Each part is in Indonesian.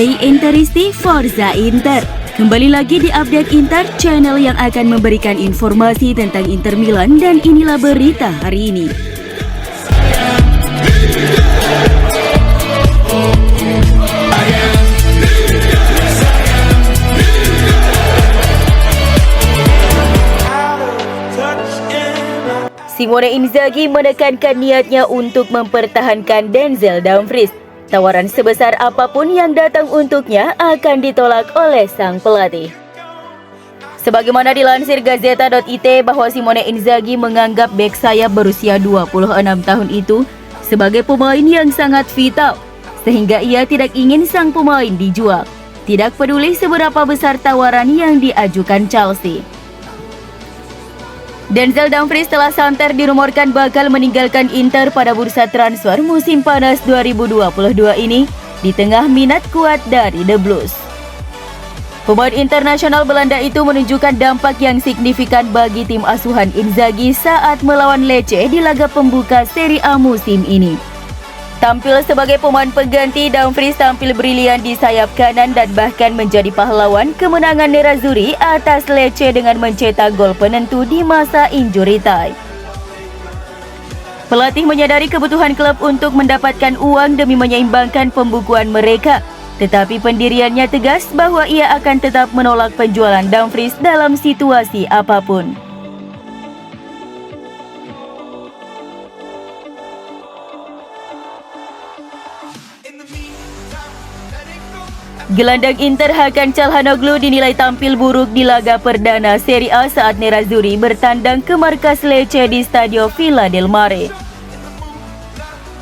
Hey Interisti, Forza Inter. Kembali lagi di Update Inter, channel yang akan memberikan informasi tentang Inter Milan, dan inilah berita hari ini. Simone Inzaghi menekankan niatnya untuk mempertahankan Denzel Dumfries. Tawaran sebesar apapun yang datang untuknya akan ditolak oleh sang pelatih. Sebagaimana dilansir Gazeta.it bahwa Simone Inzaghi menganggap bek sayap berusia 26 tahun itu sebagai pemain yang sangat vital, sehingga ia tidak ingin sang pemain dijual, tidak peduli seberapa besar tawaran yang diajukan Chelsea. Denzel Dumfries telah santer dirumorkan bakal meninggalkan Inter pada bursa transfer musim panas 2022 ini di tengah minat kuat dari The Blues. Pemain internasional Belanda itu menunjukkan dampak yang signifikan bagi tim asuhan Inzaghi saat melawan Lecce di laga pembuka Serie A musim ini. Tampil sebagai pemain pengganti, Dumfries tampil brilian di sayap kanan dan bahkan menjadi pahlawan kemenangan Nerazzurri atas Lecce dengan mencetak gol penentu di masa injury time. Pelatih menyadari kebutuhan klub untuk mendapatkan uang demi menyeimbangkan pembukuan mereka, tetapi pendiriannya tegas bahwa ia akan tetap menolak penjualan Dumfries dalam situasi apapun. Gelandang Inter Hakan Çalhanoğlu dinilai tampil buruk di laga perdana Serie A saat Nerazzurri bertandang ke markas Lecce di Stadio Villa del Mare.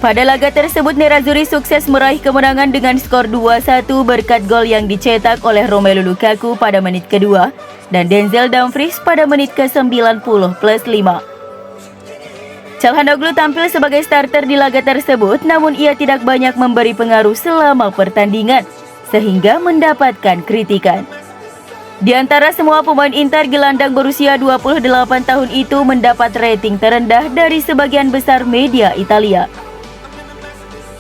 Pada laga tersebut, Nerazzurri sukses meraih kemenangan dengan skor 2-1 berkat gol yang dicetak oleh Romelu Lukaku pada menit kedua dan Denzel Dumfries pada menit ke-90+5. Çalhanoğlu tampil sebagai starter di laga tersebut, namun ia tidak banyak memberi pengaruh selama pertandingan, sehingga mendapatkan kritikan. Di antara semua pemain Inter, gelandang berusia 28 tahun itu mendapat rating terendah dari sebagian besar media Italia.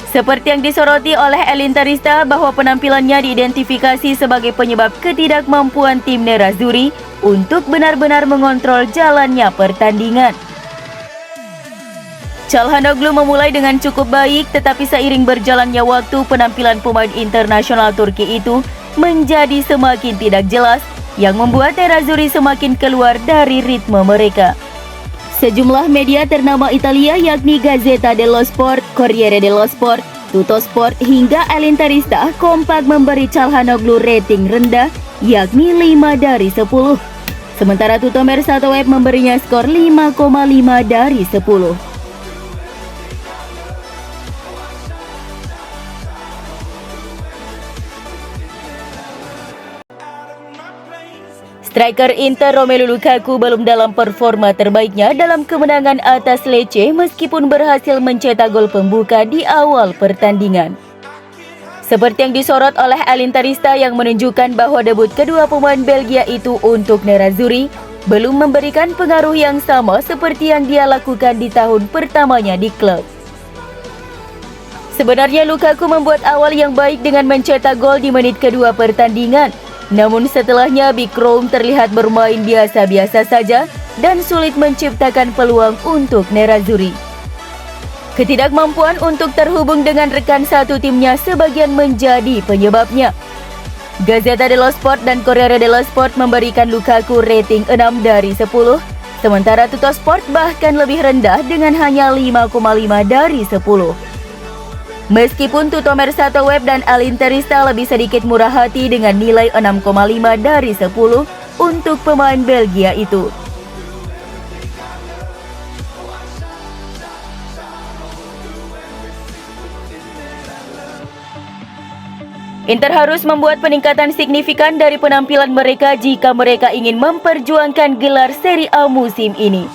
Seperti yang disoroti oleh El Interista bahwa penampilannya diidentifikasi sebagai penyebab ketidakmampuan tim Nerazzurri untuk benar-benar mengontrol jalannya pertandingan. Çalhanoğlu memulai dengan cukup baik, tetapi seiring berjalannya waktu, penampilan pemain internasional Turki itu menjadi semakin tidak jelas, yang membuat Nerazzurri semakin keluar dari ritme mereka. Sejumlah media ternama Italia yakni Gazzetta dello Sport, Corriere dello Sport, Tuttosport hingga El Interista kompak memberi Çalhanoğlu rating rendah yakni 5 dari 10. Sementara Tutto Mercato-Web memberinya skor 5,5 dari 10. Striker Inter Romelu Lukaku belum dalam performa terbaiknya dalam kemenangan atas Lecce meskipun berhasil mencetak gol pembuka di awal pertandingan. Seperti yang disorot oleh El Interista yang menunjukkan bahwa debut kedua pemain Belgia itu untuk Nerazzurri belum memberikan pengaruh yang sama seperti yang dia lakukan di tahun pertamanya di klub. Sebenarnya Lukaku membuat awal yang baik dengan mencetak gol di menit kedua pertandingan. Namun setelahnya Big Rome terlihat bermain biasa-biasa saja dan sulit menciptakan peluang untuk Nerazzurri. Ketidakmampuan untuk terhubung dengan rekan satu timnya sebagian menjadi penyebabnya. Gazzetta dello Sport dan Corriere dello Sport memberikan Lukaku rating 6 dari 10, sementara Tuttosport bahkan lebih rendah dengan hanya 5,5 dari 10. Meskipun Tutto Mercato-Web dan El Interista lebih sedikit murah hati dengan nilai 6,5 dari 10 untuk pemain Belgia itu. Inter harus membuat peningkatan signifikan dari penampilan mereka jika mereka ingin memperjuangkan gelar Serie A musim ini.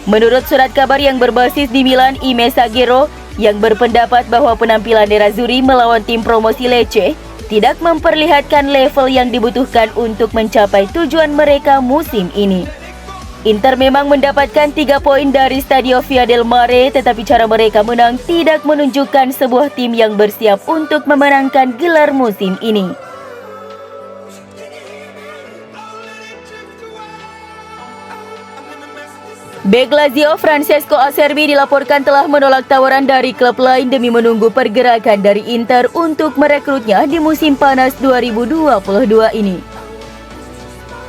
Menurut surat kabar yang berbasis di Milan, I Messaggero, yang berpendapat bahwa penampilan Nerazzurri melawan tim promosi Lecce tidak memperlihatkan level yang dibutuhkan untuk mencapai tujuan mereka musim ini. Inter memang mendapatkan 3 poin dari Stadio Via del Mare, tetapi cara mereka menang tidak menunjukkan sebuah tim yang bersiap untuk memenangkan gelar musim ini. Bek Lazio Francesco Acerbi dilaporkan telah menolak tawaran dari klub lain demi menunggu pergerakan dari Inter untuk merekrutnya di musim panas 2022 ini.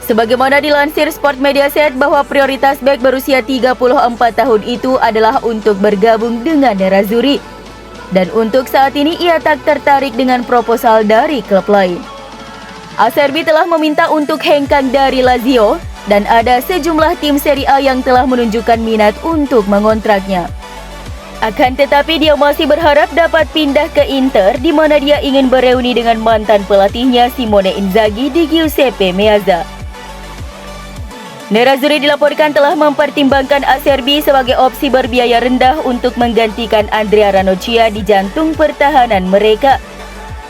Sebagaimana dilansir Sport Mediaset bahwa prioritas bek berusia 34 tahun itu adalah untuk bergabung dengan Nerazzurri. Dan untuk saat ini ia tak tertarik dengan proposal dari klub lain. Acerbi telah meminta untuk hengkang dari Lazio dan ada sejumlah tim Serie A yang telah menunjukkan minat untuk mengontraknya. Akan tetapi dia masih berharap dapat pindah ke Inter di mana dia ingin bereuni dengan mantan pelatihnya Simone Inzaghi di Giuseppe Meazza. Nerazzurri dilaporkan telah mempertimbangkan Acerbi sebagai opsi berbiaya rendah untuk menggantikan Andrea Ranocchia di jantung pertahanan mereka.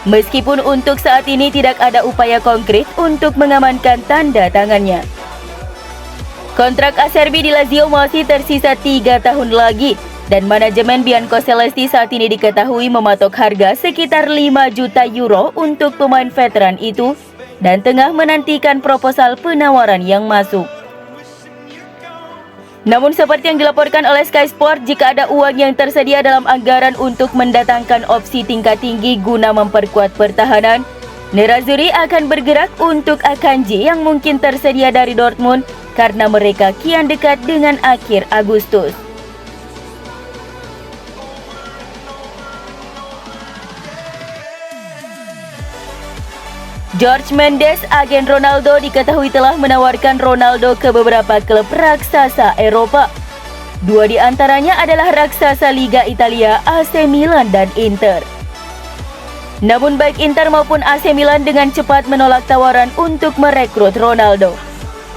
Meskipun untuk saat ini tidak ada upaya konkret untuk mengamankan tanda tangannya. Kontrak Acerbi di Lazio masih tersisa 3 tahun lagi dan manajemen Biancocelesti saat ini diketahui mematok harga sekitar 5 juta euro untuk pemain veteran itu dan tengah menantikan proposal penawaran yang masuk. Namun seperti yang dilaporkan oleh Sky Sport, jika ada uang yang tersedia dalam anggaran untuk mendatangkan opsi tingkat tinggi guna memperkuat pertahanan, Nerazzurri akan bergerak untuk Akanji yang mungkin tersedia dari Dortmund karena mereka kian dekat dengan akhir Agustus. Jorge Mendes, agen Ronaldo, diketahui telah menawarkan Ronaldo ke beberapa klub raksasa Eropa. 2 di antaranya adalah raksasa Liga Italia, AC Milan dan Inter. Namun baik Inter maupun AC Milan dengan cepat menolak tawaran untuk merekrut Ronaldo.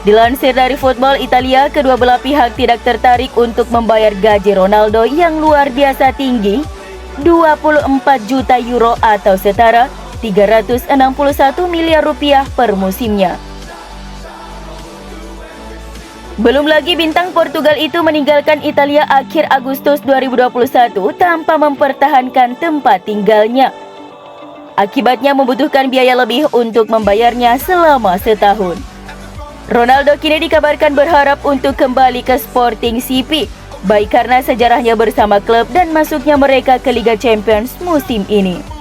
Dilansir dari Football Italia, kedua belah pihak tidak tertarik untuk membayar gaji Ronaldo yang luar biasa tinggi, 24 juta euro atau setara 361 miliar rupiah per musimnya. Belum lagi bintang Portugal itu meninggalkan Italia akhir Agustus 2021 tanpa mempertahankan tempat tinggalnya. Akibatnya membutuhkan biaya lebih untuk membayarnya selama setahun. Ronaldo kini dikabarkan berharap untuk kembali ke Sporting CP, baik karena sejarahnya bersama klub dan masuknya mereka ke Liga Champions musim ini.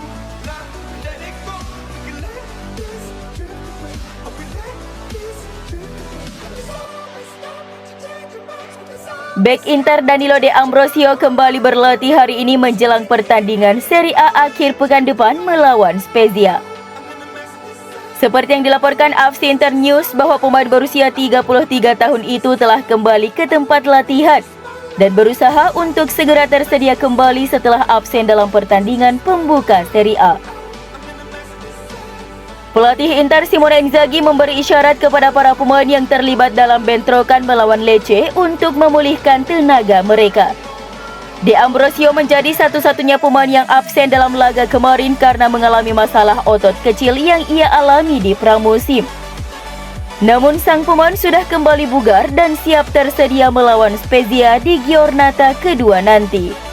Bek Inter Danilo De Ambrosio kembali berlatih hari ini menjelang pertandingan Serie A akhir pekan depan melawan Spezia. Seperti yang dilaporkan AFC Internews bahwa pemain berusia 33 tahun itu telah kembali ke tempat latihan dan berusaha untuk segera tersedia kembali setelah absen dalam pertandingan pembuka Serie A. Pelatih Inter Simone Inzaghi memberi isyarat kepada para pemain yang terlibat dalam bentrokan melawan Lecce untuk memulihkan tenaga mereka. De Ambrosio menjadi satu-satunya pemain yang absen dalam laga kemarin karena mengalami masalah otot kecil yang ia alami di pramusim. Namun sang pemain sudah kembali bugar dan siap tersedia melawan Spezia di Giornata kedua nanti.